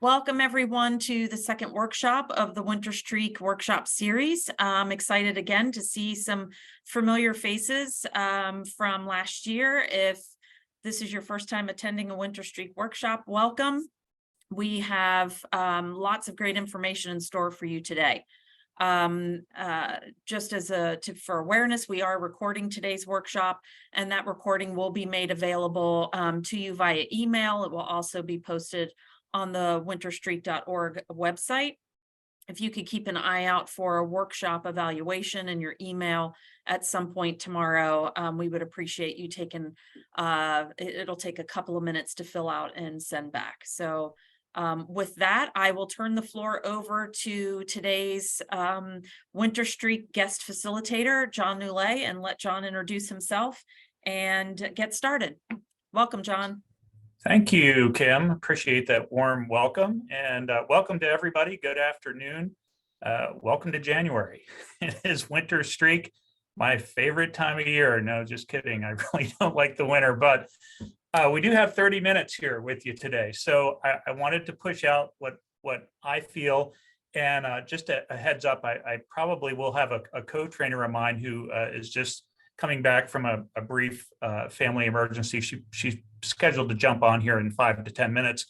Welcome everyone to the second workshop of the Winter Streak workshop series. I'm excited again to see some familiar faces from last year. If this is your first time attending a Winter Streak workshop, welcome. We have lots of great information in store for you today. Just as a tip for awareness, we are recording today's workshop, and that recording will be made available to you via email. It will also be posted on the winterstreak.org website. If you could keep an eye out for a workshop evaluation in your email at some point tomorrow, we would appreciate you taking, it'll take a couple of minutes to fill out and send back. So with that, I will turn the floor over to today's Winter Streak guest facilitator, John Newlay, and let John introduce himself and get started. Welcome, John. Thank you, Kim. Appreciate that warm welcome, and welcome to everybody. Good afternoon. Welcome to January. It is Winter Streak, my favorite time of year. No, just kidding. I really don't like the winter, but we do have 30 minutes here with you today. So I wanted to push out what I feel, and just a heads up, I probably will have a co-trainer of mine who is just coming back from a brief family emergency. She's scheduled to jump on here in 5 to 10 minutes.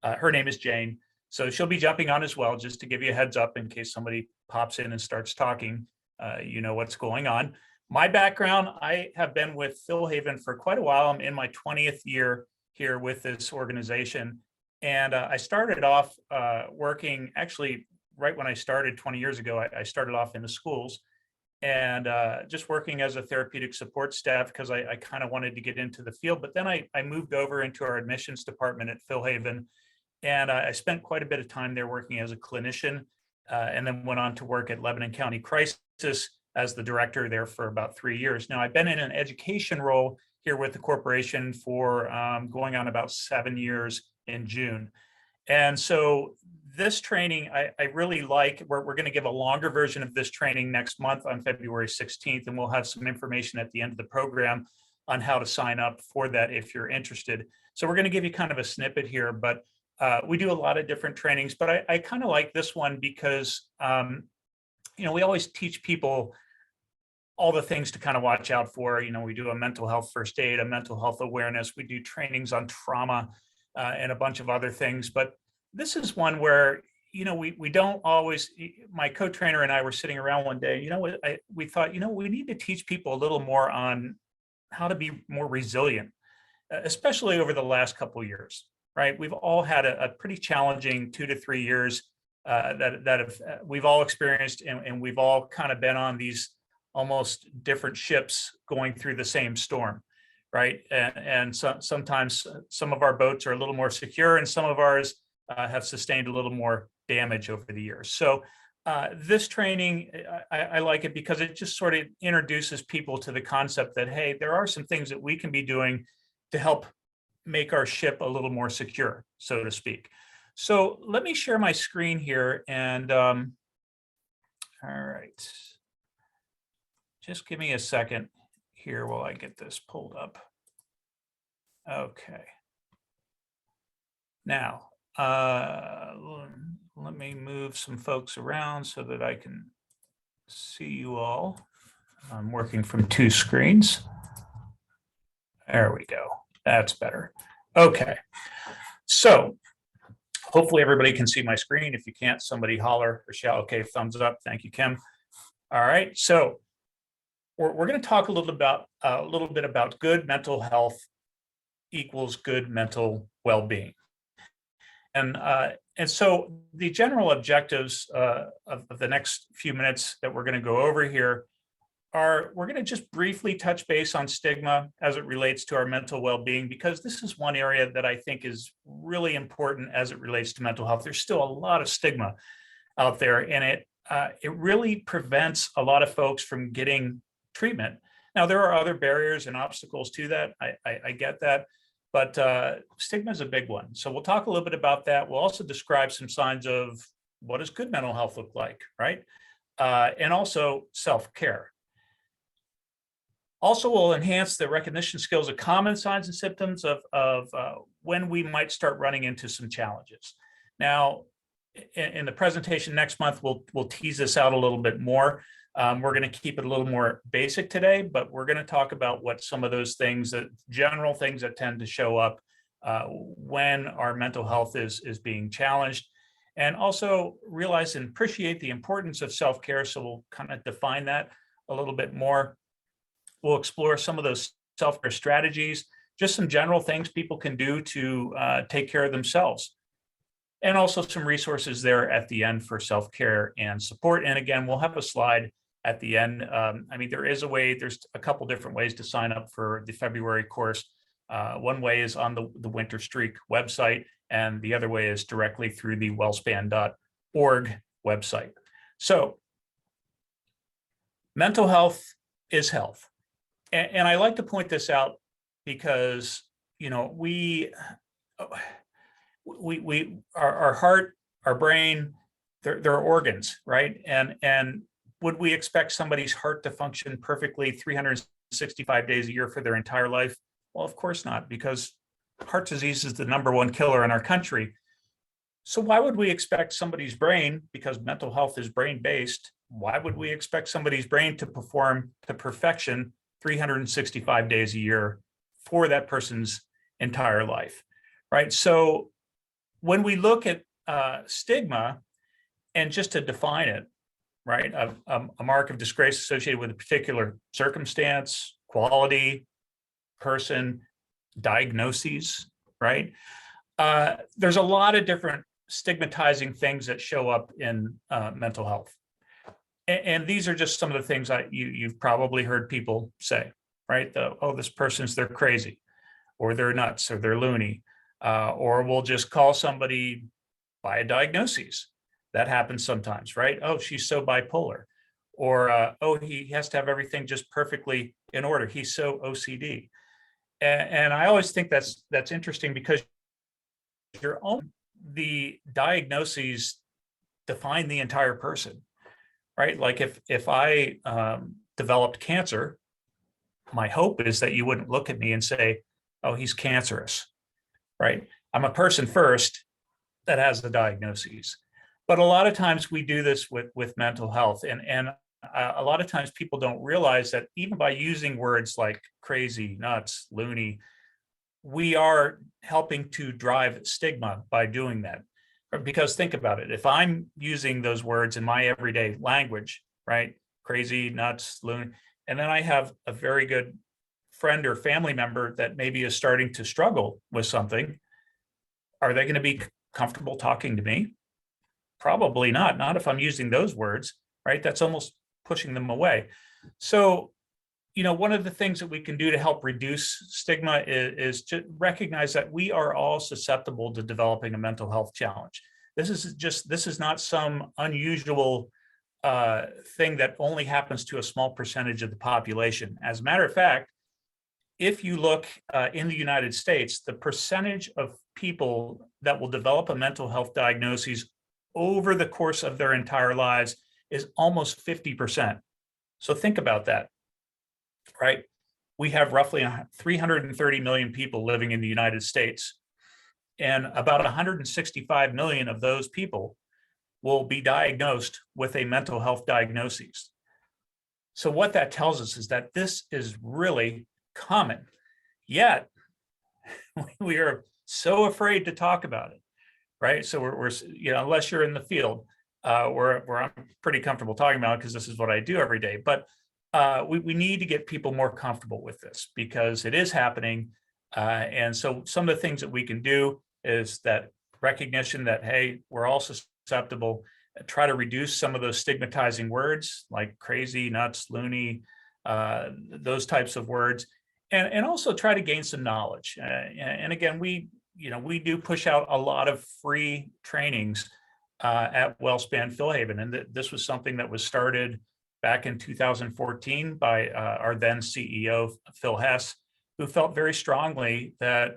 Her name is Jane. So she'll be jumping on as well, just to give you a heads up in case somebody pops in and starts talking, you know what's going on. My background, I have been with Phil Haven for quite a while. I'm in my 20th year here with this organization. And I started off working, actually, right when I started 20 years ago, I started off in the schools and just working as a therapeutic support staff because I kind of wanted to get into the field. But then I moved over into our admissions department at Phil Haven, and I spent quite a bit of time there working as a clinician, and then went on to work at Lebanon County Crisis as the director there for about 3 years. Now, I've been in an education role here with the corporation for going on about 7 years in June. And so this training, I really like. We're going to give a longer version of this training next month on February 16th, and we'll have some information at the end of the program on how to sign up for that if you're interested. So we're going to give you kind of a snippet here, but we do a lot of different trainings, but I kind of like this one because, you know, we always teach people all the things to kind of watch out for. You know, we do a mental health first aid, a mental health awareness. We do trainings on trauma and a bunch of other things, but this is one where, you know, we don't always. My co-trainer and I were sitting around one day. You know, we thought, you know, we need to teach people a little more on how to be more resilient, especially over the last couple of years. Right? We've all had a pretty challenging 2 to 3 years we've all experienced, and we've all kind of been on these almost different ships going through the same storm. Right? And sometimes some of our boats are a little more secure, and some of ours have sustained a little more damage over the years. So this training, I like it because it just sort of introduces people to the concept that, hey, there are some things that we can be doing to help make our ship a little more secure, so to speak. So let me share my screen here, and all right, just give me a second here while I get this pulled up. Okay. Now, let me move some folks around so that I can see you all. I'm working from 2 screens. There we go. That's better. Okay. So hopefully everybody can see my screen. If you can't, somebody holler or shout. Okay, thumbs up. Thank you, Kim. All right. So we're going to talk a little bit about good mental health equals good mental well-being. And so the general objectives of the next few minutes that we're going to go over here are, we're going to just briefly touch base on stigma as it relates to our mental well-being, because this is one area that I think is really important as it relates to mental health. There's still a lot of stigma out there, and it really prevents a lot of folks from getting treatment. Now, there are other barriers and obstacles to that. I get that. But stigma is a big one. So we'll talk a little bit about that. We'll also describe some signs of what does good mental health look like, right? And also self-care. Also, we'll enhance the recognition skills of common signs and symptoms of when we might start running into some challenges. Now, in the presentation next month, we'll tease this out a little bit more. We're going to keep it a little more basic today, but we're going to talk about what some of those things, that general things that tend to show up when our mental health is being challenged, and also realize and appreciate the importance of self-care. So we'll kind of define that a little bit more. We'll explore some of those self-care strategies, just some general things people can do to take care of themselves. And also some resources there at the end for self-care and support. And again, we'll have a slide at the end. I mean, there's a couple different ways to sign up for the February course. One way is on the Winter Streak website, and the other way is directly through the wellspan.org website. So mental health is health. And I like to point this out because, you know, our heart, our brain, they're organs, right? And would we expect somebody's heart to function perfectly 365 days a year for their entire life? Well, of course not, because heart disease is the #1 killer in our country. So why would we expect somebody's brain, because mental health is brain-based, why would we expect somebody's brain to perform to perfection 365 days a year for that person's entire life, right? So when we look at stigma, and just to define it, right, a mark of disgrace associated with a particular circumstance, quality, person, diagnoses, right? There's a lot of different stigmatizing things that show up in mental health. And these are just some of the things you've probably heard people say, right? Oh, this person's, they're crazy, or they're nuts, or they're loony, or we'll just call somebody by a diagnosis. That happens sometimes, right? Oh, she's so bipolar, or oh, he has to have everything just perfectly in order. He's so OCD. And I always think that's interesting, because the diagnoses define the entire person, right? Like if I developed cancer, my hope is that you wouldn't look at me and say, oh, he's cancerous, right? I'm a person first that has the diagnoses. But a lot of times we do this with mental health, and a lot of times people don't realize that even by using words like crazy, nuts, loony, we are helping to drive stigma by doing that. Because think about it, if I'm using those words in my everyday language, right, crazy, nuts, loony, and then I have a very good friend or family member that maybe is starting to struggle with something, are they going to be comfortable talking to me? Probably not if I'm using those words, right? That's almost pushing them away. So, you know, one of the things that we can do to help reduce stigma is to recognize that we are all susceptible to developing a mental health challenge. This is not some unusual thing that only happens to a small percentage of the population. As a matter of fact, if you look in the United States, the percentage of people that will develop a mental health diagnosis over the course of their entire lives is almost 50%. So think about that, right? We have roughly 330 million people living in the United States, and about 165 million of those people will be diagnosed with a mental health diagnosis. So what that tells us is that this is really common, yet we are so afraid to talk about it, right? So we're you know, unless you're in the field, where I'm pretty comfortable talking about it because this is what I do every day. But we need to get people more comfortable with this because it is happening. And so some of the things that we can do is that recognition that, hey, we're all susceptible, try to reduce some of those stigmatizing words like crazy, nuts, loony, those types of words, and also try to gain some knowledge. And again, we do push out a lot of free trainings at WellSpan Philhaven. And this was something that was started back in 2014 by our then CEO, Phil Hess, who felt very strongly that,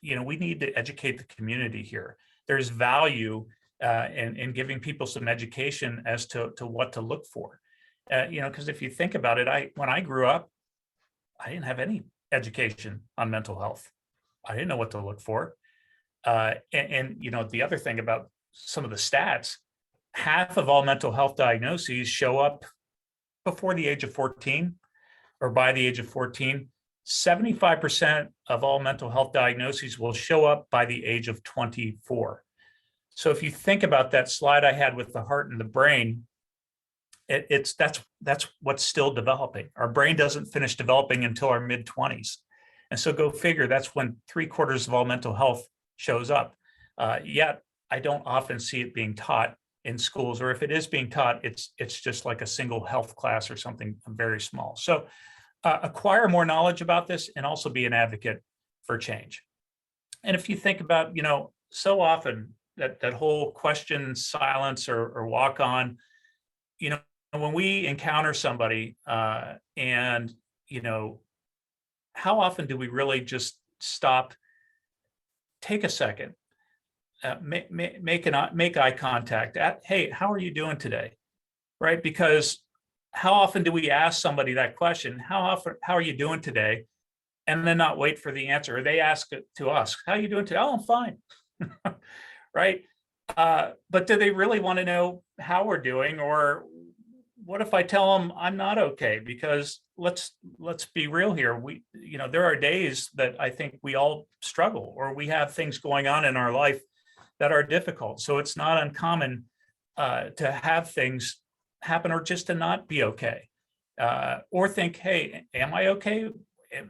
we need to educate the community here. There's value in giving people some education as to what to look for. Because if you think about it, when I grew up, I didn't have any education on mental health. I didn't know what to look for. And you know, the other thing about some of the stats, half of all mental health diagnoses show up before the age of 14 or by the age of 14. 75% of all mental health diagnoses will show up by the age of 24. So if you think about that slide I had with the heart and the brain, that's what's still developing. Our brain doesn't finish developing until our mid-20s. And so go figure, that's when 3/4 of all mental health shows up. Yet I don't often see it being taught in schools, or if it is being taught, it's just like a single health class or something very small. So acquire more knowledge about this and also be an advocate for change. And if you think about, you know, so often that whole question, silence, or walk on, you know, when we encounter somebody and, you know, how often do we really just stop, take a second, make eye contact hey, how are you doing today? Right? Because how often do we ask somebody that question? How are you doing today? And then not wait for the answer. Or they ask it to us, how are you doing today? Oh, I'm fine. Right? But do they really want to know how we're doing? Or what if I tell them I'm not okay? Because let's be real here. You know, there are days that I think we all struggle, or we have things going on in our life that are difficult. So it's not uncommon to have things happen, or just to not be okay, or think, hey, am I okay?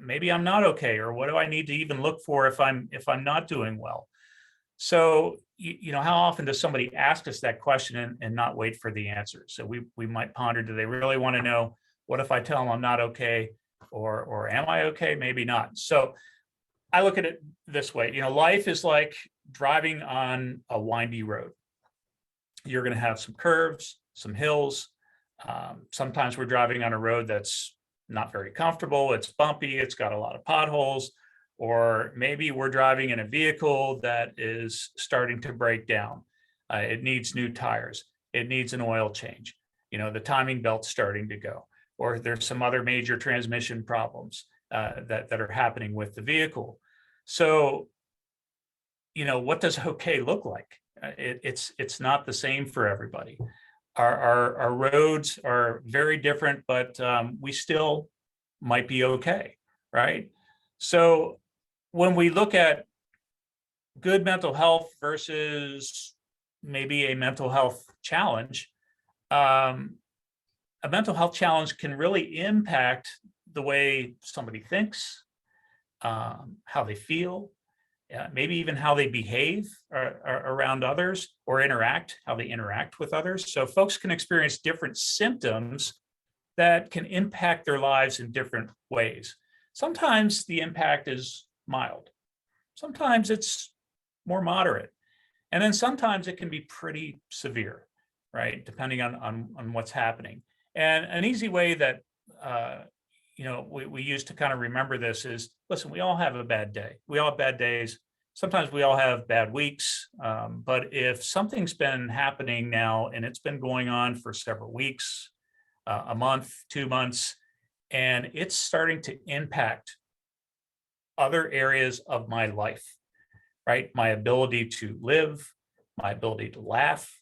Maybe I'm not okay, or what do I need to even look for if I'm not doing well? So you know, how often does somebody ask us that question and not wait for the answer? So we might ponder, do they really want to know? What if I tell them I'm not okay, or am I okay? Maybe not. So I look at it this way. You know, life is like driving on a windy road. You're going to have some curves, some hills. Sometimes we're driving on a road that's not very comfortable. It's bumpy. It's got a lot of potholes. Or maybe we're driving in a vehicle that is starting to break down. It needs new tires. It needs an oil change. You know, the timing belt's starting to go. Or there's some other major transmission problems that are happening with the vehicle. So, you know, what does okay look like? It's not the same for everybody. Our roads are very different, but we still might be okay, right? So when we look at good mental health versus maybe a mental health challenge, a mental health challenge can really impact the way somebody thinks, how they feel, maybe even how they behave around others, or how they interact with others. So folks can experience different symptoms that can impact their lives in different ways. Sometimes the impact is mild. Sometimes it's more moderate. And then sometimes it can be pretty severe, right? Depending on what's happening. And an easy way that you know, we use to kind of remember this is, listen, we all have a bad day. We all have bad days. Sometimes we all have bad weeks. But if something's been happening now and it's been going on for several weeks, a month, 2 months, and it's starting to impact other areas of my life, right? My ability to live, my ability to laugh,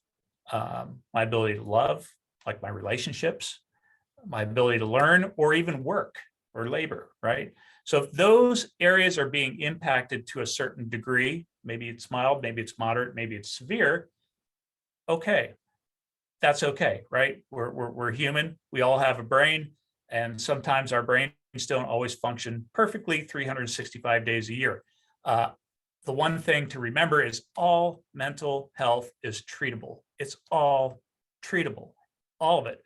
my ability to love, like my relationships, my ability to learn, or even work or labor, right? So if those areas are being impacted to a certain degree, maybe it's mild, maybe it's moderate, maybe it's severe, okay, that's okay, right? We're human. We all have a brain, and sometimes our brains don't always function perfectly 365 days a year. The one thing to remember is all mental health is treatable. It's all treatable, all of it.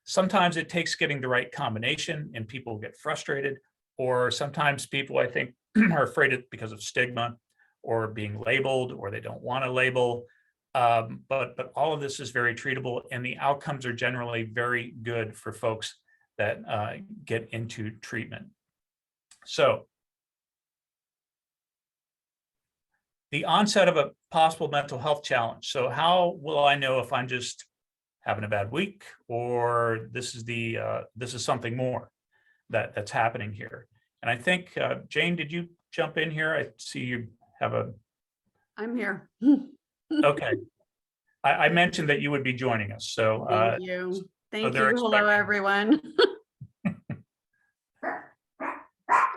Sometimes it takes getting the right combination and people get frustrated, or sometimes people, I think, are afraid of because of stigma or being labeled, or they don't want to label. But all of this is very treatable, and the outcomes are generally very good for folks that get into treatment. So the onset of a possible mental health challenge. So how will I know if I'm just having a bad week, or this is something more that's happening here? And I think Jane, did you jump in here? I see you have a I'm here. Okay. I mentioned that you would be joining us, so Thank you. Thank they're you. Hello, expecting. everyone.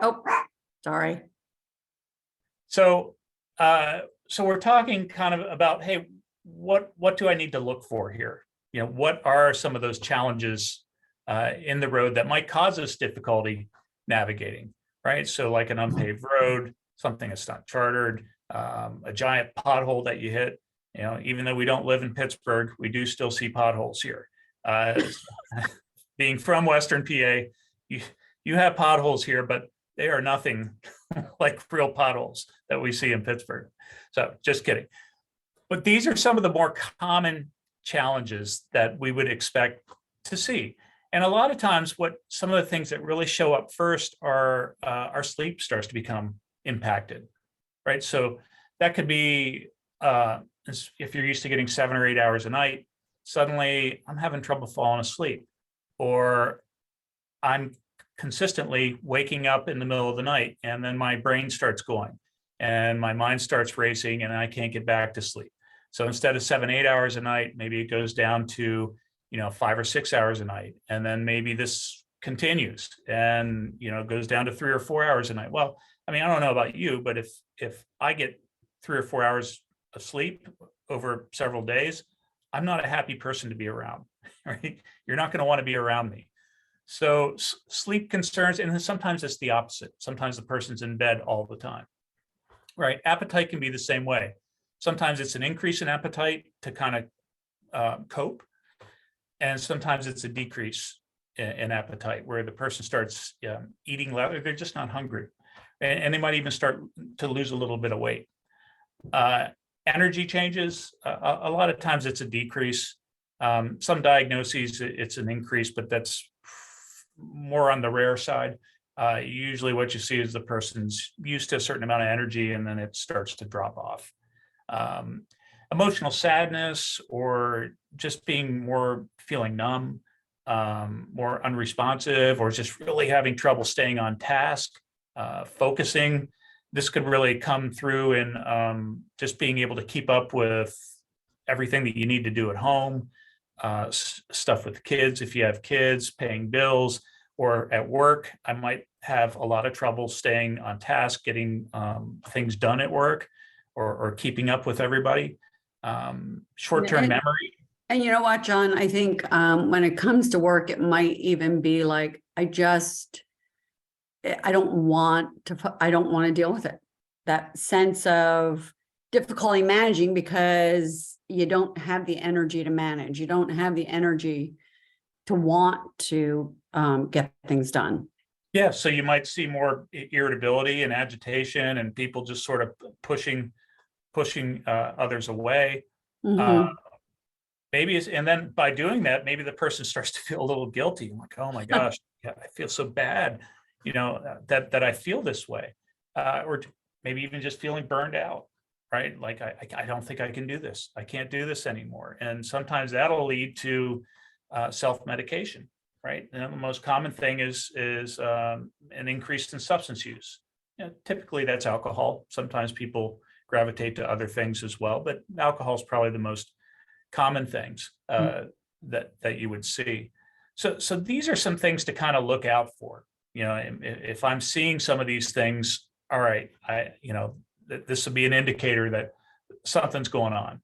Oh, sorry. so so we're talking kind of about, hey, what do I need to look for here? You know, what are some of those challenges in the road that might cause us difficulty navigating, right? So like an unpaved road, something that's not chartered, a giant pothole that you hit. You know, even though we don't live in Pittsburgh, we do still see potholes here. Being from Western PA, you have potholes here, but they are nothing like real potholes that we see in Pittsburgh. So just kidding. But these are some of the more common challenges that we would expect to see. And a lot of times what some of the things that really show up first are our sleep starts to become impacted, right? So that could be if you're used to getting 7 or 8 hours a night, suddenly I'm having trouble falling asleep, or I'm consistently waking up in the middle of the night and then my brain starts going and my mind starts racing and I can't get back to sleep. So instead of 7, 8 hours a night, maybe it goes down to, 5 or 6 hours a night. And then maybe this continues and, goes down to 3 or 4 hours a night. Well, I mean, I don't know about you, but if I get 3 or 4 hours of sleep over several days, I'm not a happy person to be around, right? You're not going to want to be around me. So sleep concerns, and then sometimes it's the opposite. Sometimes the person's in bed all the time, right? Appetite can be the same way. Sometimes it's an increase in appetite to kind of cope, and sometimes it's a decrease in appetite where the person starts eating less. They're just not hungry, and they might even start to lose a little bit of weight. Energy changes. A lot of times it's a decrease. Some diagnoses it's an increase, but that's more on the rare side. Usually what you see is the person's used to a certain amount of energy and then it starts to drop off. Emotional sadness, or just being more feeling numb, more unresponsive, or just really having trouble staying on task, focusing. This could really come through in just being able to keep up with everything that you need to do at home, stuff with kids, if you have kids, paying bills, or at work. I might have a lot of trouble staying on task, getting things done at work, or keeping up with everybody. Short-term And- memory. And you know what, John, I think when it comes to work, it might even be like, I don't want to deal with it. That sense of difficulty managing because you don't have the energy to manage. You don't have the energy to want to get things done. Yeah, so you might see more irritability and agitation, and people just sort of pushing others away. Mhm. And then by doing that, maybe the person starts to feel a little guilty. I'm like, oh my gosh, yeah, I feel so bad, that I feel this way, or maybe even just feeling burned out, right? Like I don't think I can do this. I can't do this anymore. And sometimes that'll lead to self-medication, right? And the most common thing is an increase in substance use. Typically that's alcohol. Sometimes people gravitate to other things as well, but alcohol is probably the most common things that you would see. So these are some things to kind of look out for. If I'm seeing some of these things, all right, this will be an indicator that something's going on.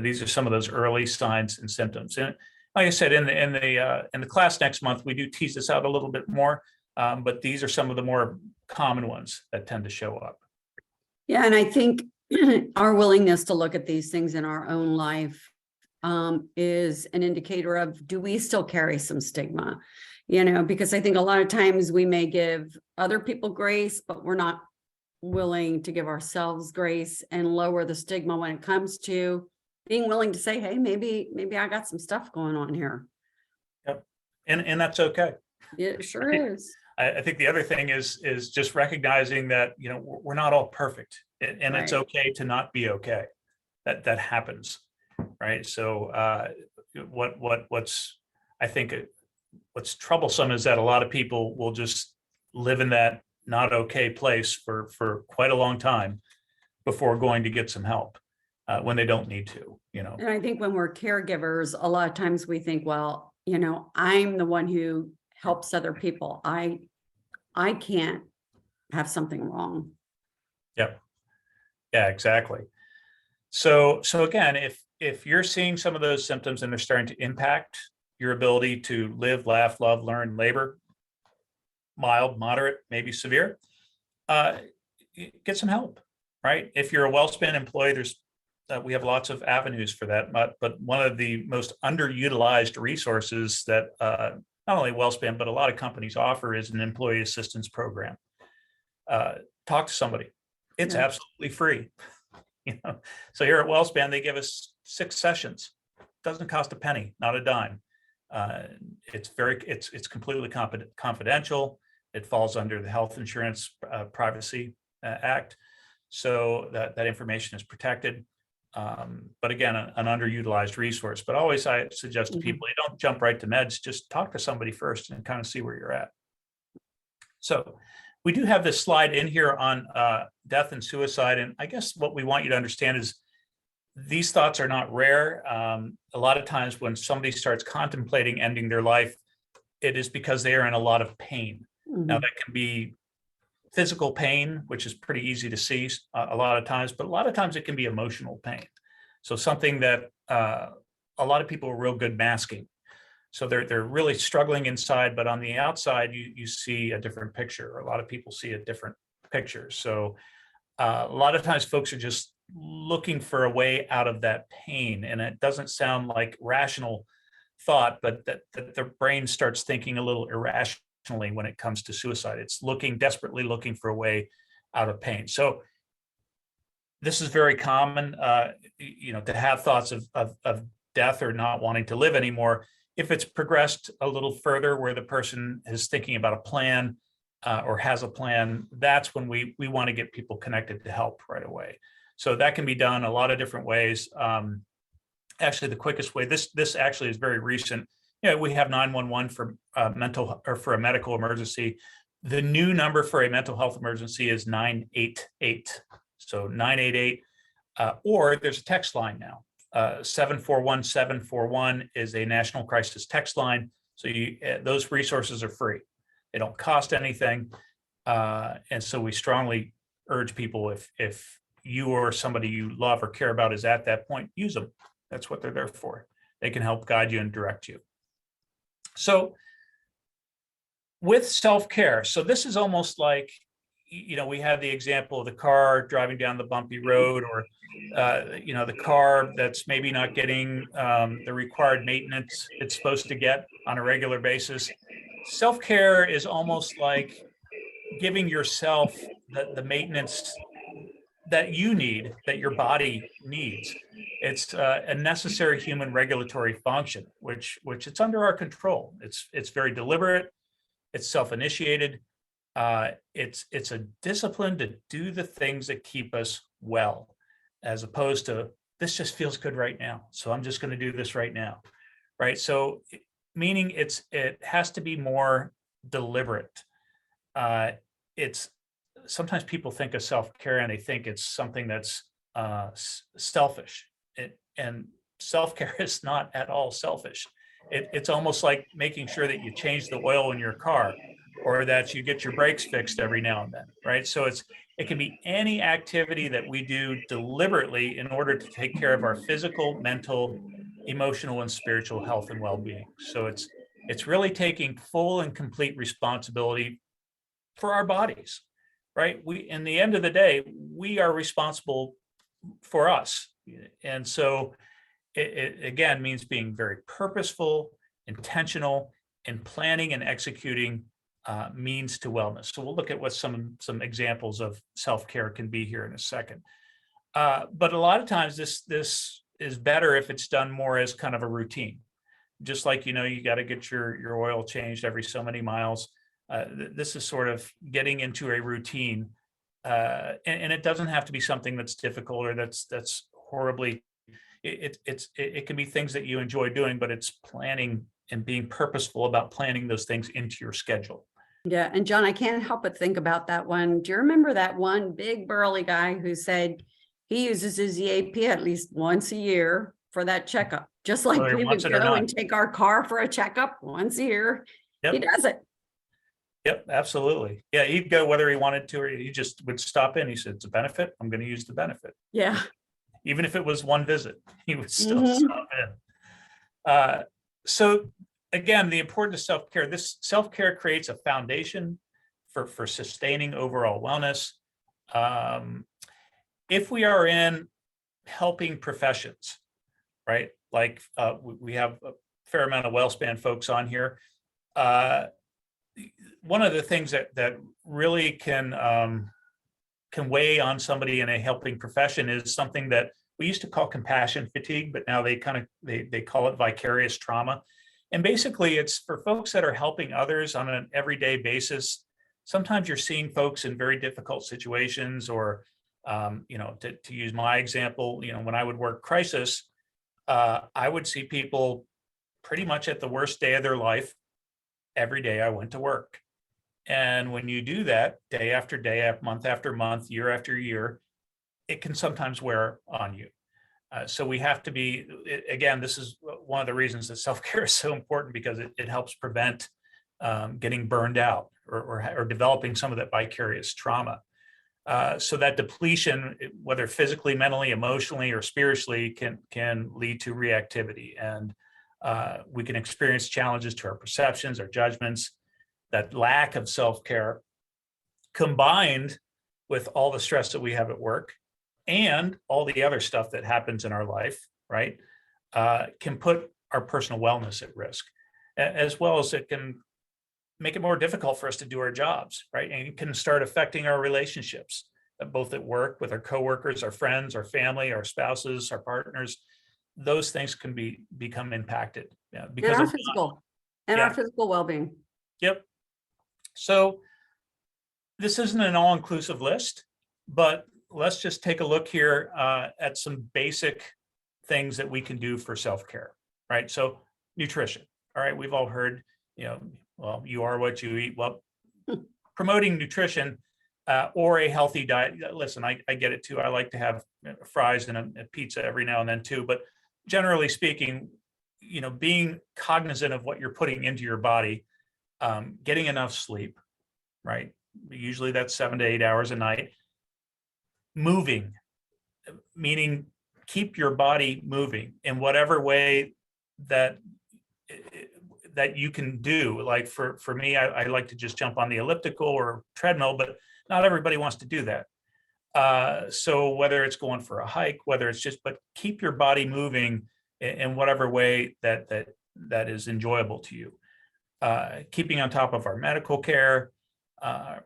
These are some of those early signs and symptoms. And like I said, in the class next month, we do tease this out a little bit more, but these are some of the more common ones that tend to show up. Yeah, and I think our willingness to look at these things in our own life is an indicator of, do we still carry some stigma? Because I think a lot of times we may give other people grace, but we're not willing to give ourselves grace and lower the stigma when it comes to being willing to say, hey, maybe I got some stuff going on here. Yep. And that's okay. It sure is. I think the other thing is just recognizing that, we're not all perfect, and it's okay to not be okay. That happens. Right. So I think what's troublesome is that a lot of people will just live in that not okay place for quite a long time. before going to get some help when they don't need to, And I think when we're caregivers, a lot of times we think, well, I'm the one who helps other people. I can't have something wrong. Yep. Yeah, exactly. So again, if you're seeing some of those symptoms and they're starting to impact your ability to live, laugh, love, learn, labor, mild, moderate, maybe severe, get some help, right? If you're a WellSpan employee, we have lots of avenues for that, but one of the most underutilized resources that not only WellSpan, but a lot of companies offer is an employee assistance program. Talk to somebody. It's absolutely free. So here at WellSpan, they give us 6 sessions. Doesn't cost a penny, not a dime. It's completely confidential. It falls under the Health Insurance Privacy Act, so that information is protected. But again, an underutilized resource. But always I suggest to people, you don't jump right to meds. Just talk to somebody first and kind of see where you're at. So we do have this slide in here on death and suicide. And I guess what we want you to understand is these thoughts are not rare. A lot of times when somebody starts contemplating ending their life, it is because they are in a lot of pain. Now that can be physical pain, which is pretty easy to see a lot of times, but a lot of times it can be emotional pain. So something that a lot of people are real good masking. So they're really struggling inside, but on the outside, you see a different picture. A lot of people see a different picture. So a lot of times folks are just looking for a way out of that pain. And it doesn't sound like rational thought, but that their brain starts thinking a little irrationally when it comes to suicide. It's desperately looking for a way out of pain. So this is very common, to have thoughts of death or not wanting to live anymore. If it's progressed a little further where the person is thinking about a plan or has a plan, that's when we want to get people connected to help right away. So that can be done a lot of different ways. Actually, the quickest way, this actually is very recent. We have 911 for for a medical emergency. The new number for a mental health emergency is 988. So 988, or there's a text line now. 741-741 is a national crisis text line. So those resources are free. They don't cost anything. And so we strongly urge people, if you or somebody you love or care about is at that point, use them. That's what they're there for. They can help guide you and direct you. So with self-care, so this is almost like, we have the example of the car driving down the bumpy road, or the car that's maybe not getting the required maintenance it's supposed to get on a regular basis. Self-care is almost like giving yourself the maintenance that you need, that your body needs. It's a necessary human regulatory function, which it's under our control. It's very deliberate. It's self-initiated. It's a discipline to do the things that keep us well, as opposed to this just feels good right now, so I'm just going to do this right now, right? So meaning it has to be more deliberate. It's sometimes people think of self-care and they think it's something that's selfish, and self-care is not at all selfish. It's almost like making sure that you change the oil in your car, or that you get your brakes fixed every now and then, right? So it can be any activity that we do deliberately in order to take care of our physical, mental, emotional, and spiritual health and well-being. So it's really taking full and complete responsibility for our bodies, right? In the end of the day, we are responsible for us. And so it again means being very purposeful, intentional, and planning and executing means to wellness. So we'll look at what some examples of self-care can be here in a second. But a lot of times this is better if it's done more as kind of a routine. Just like, you got to get your oil changed every so many miles. This is sort of getting into a routine. And it doesn't have to be something that's difficult or that's horribly, it can be things that you enjoy doing, but it's planning and being purposeful about planning those things into your schedule. Yeah. And John, I can't help but think about that one. Do you remember that one big burly guy who said, he uses his EAP at least once a year for that checkup. Just like Whether he we wants would it or go and not. take our car for a checkup once a year. He Yep. does it. Yep, absolutely. Yeah, he'd go whether he wanted to, or he just would stop in. He said, it's a benefit. I'm going to use the benefit. Yeah. Even if it was one visit, he would still Mhm. stop in. So again, the importance of self-care. This self-care creates a foundation for sustaining overall wellness. If we are in helping professions, right? Like we have a fair amount of WellSpan folks on here. One of the things that really can weigh on somebody in a helping profession is something that we used to call compassion fatigue, but now they call it vicarious trauma. And basically it's for folks that are helping others on an everyday basis. Sometimes you're seeing folks in very difficult situations, or to use my example, when I would work crisis, I would see people pretty much at the worst day of their life every day I went to work. And when you do that day after day, month after month, year after year, it can sometimes wear on you. So we have to be, again, this is one of the reasons that self-care is so important, because it helps prevent getting burned out or developing some of that vicarious trauma. So that depletion, whether physically, mentally, emotionally, or spiritually, can lead to reactivity. And we can experience challenges to our perceptions, our judgments. That lack of self-care, combined with all the stress that we have at work and all the other stuff that happens in our life, right, can put our personal wellness at risk, as well as it can make it more difficult for us to do our jobs, right? And it can start affecting our relationships, both at work, with our coworkers, our friends, our family, our spouses, our partners. Those things can become impacted because And of our Yeah. physical well-being. Yep. So this isn't an all-inclusive list, but let's just take a look here at some basic things that we can do for self-care, right? So nutrition. All right, we've all heard, well, you are what you eat. Well, promoting nutrition or a healthy diet. Listen, I get it too. I like to have fries and a pizza every now and then too. But generally speaking, being cognizant of what you're putting into your body, getting enough sleep, right? Usually that's 7 to 8 hours a night. Moving, meaning keep your body moving in whatever way that you can do. Like for me, I like to just jump on the elliptical or treadmill, but not everybody wants to do that. So whether it's going for a hike, whether it's but keep your body moving in whatever way that is enjoyable to you. Keeping on top of our medical care,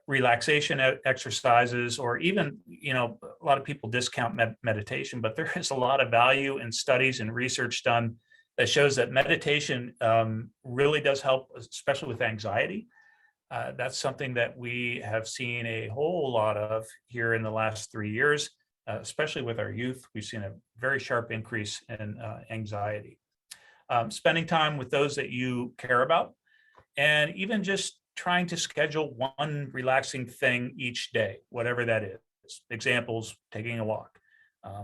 relaxation exercises, or even, a lot of people discount meditation, but there is a lot of value in studies and research done that shows that meditation really does help, especially with anxiety. That's something that we have seen a whole lot of here in the last 3 years, especially with our youth. We've seen a very sharp increase in anxiety. Spending time with those that you care about, and even just trying to schedule one relaxing thing each day, whatever that is. Examples: taking a walk,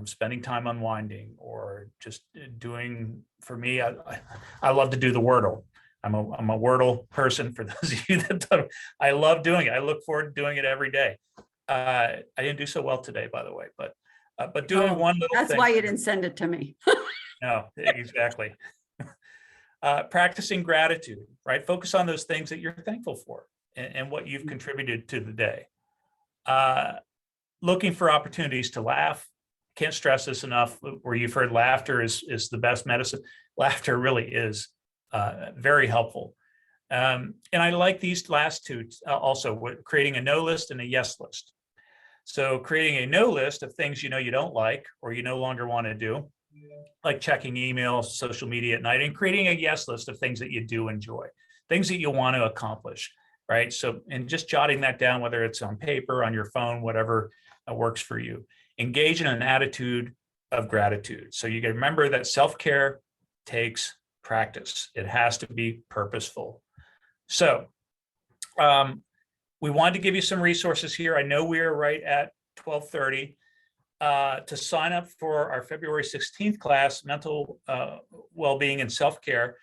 spending time unwinding, or just doing, for me, I love to do the Wordle. I'm a Wordle person. For those of you that don't, I love doing it. I look forward to doing it every day. I didn't do so well today, by the way, but doing one little That's thing. why you didn't send it to me. No, exactly. Practicing gratitude, right? Focus on those things that you're thankful for and what you've contributed to the day. Looking for opportunities to laugh. Can't stress this enough, where you've heard laughter is the best medicine. Laughter really is very helpful. And I like these last two also, creating a no list and a yes list. So creating a no list of things you don't like or you no longer want to do, like checking email, social media at night, and creating a yes list of things that you do enjoy, things that you want to accomplish, right? So, and just jotting that down, whether it's on paper, on your phone, whatever works for you. Engage in an attitude of gratitude. So you can remember that self-care takes practice. It has to be purposeful. So we wanted to give you some resources here. I know we are right at 12:30. to sign up for our February 16th class, Mental Wellbeing and Self-Care,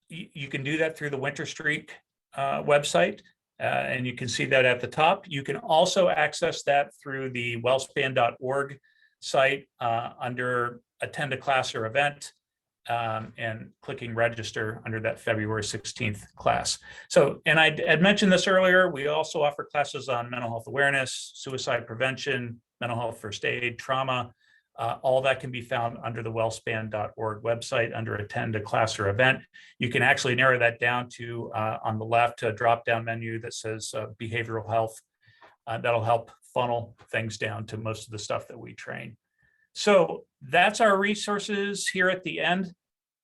you can do that through the Winter Streak website, and you can see that at the top. You can also access that through the wellspan.org site under attend a class or event, and clicking register under that February 16th class. So, and I had mentioned this earlier, we also offer classes on mental health awareness, suicide prevention, mental health first aid, trauma. All that can be found under the wellspan.org website under attend a class or event. You can actually narrow that down to on the left, a drop-down menu that says behavioral health. That'll help funnel things down to most of the stuff that we train. So that's our resources here at the end.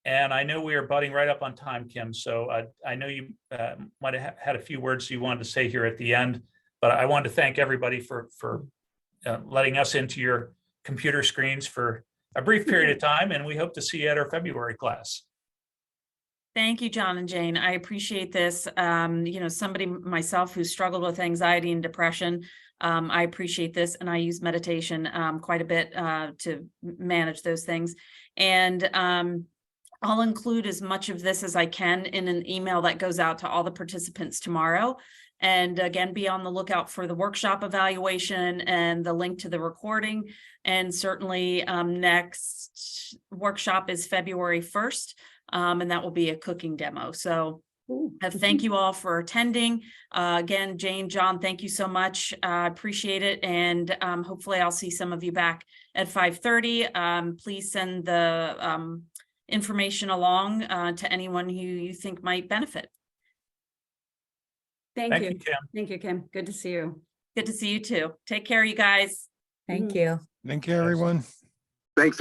And I know we are butting right up on time, Kim. So I know you might have had a few words you wanted to say here at the end, but I wanted to thank everybody for letting us into your computer screens for a brief period of time. And we hope to see you at our February class. Thank you, John and Jane. I appreciate this. Somebody myself who struggled with anxiety and depression, I appreciate this, and I use meditation quite a bit to manage those things. And I'll include as much of this as I can in an email that goes out to all the participants tomorrow. And again, be on the lookout for the workshop evaluation and the link to the recording. And certainly next workshop is February 1st. And that will be a cooking demo. So thank you all for attending. Again, Jane, John, thank you so much. I appreciate it. And hopefully I'll see some of you back at 5:30. Please send the information along to anyone who you think might benefit. Thank Thank you. you, Kim. Thank you, Kim. Good to see you. Good to see you too. Take care, you guys. Thank you. Thank you, everyone. Thanks,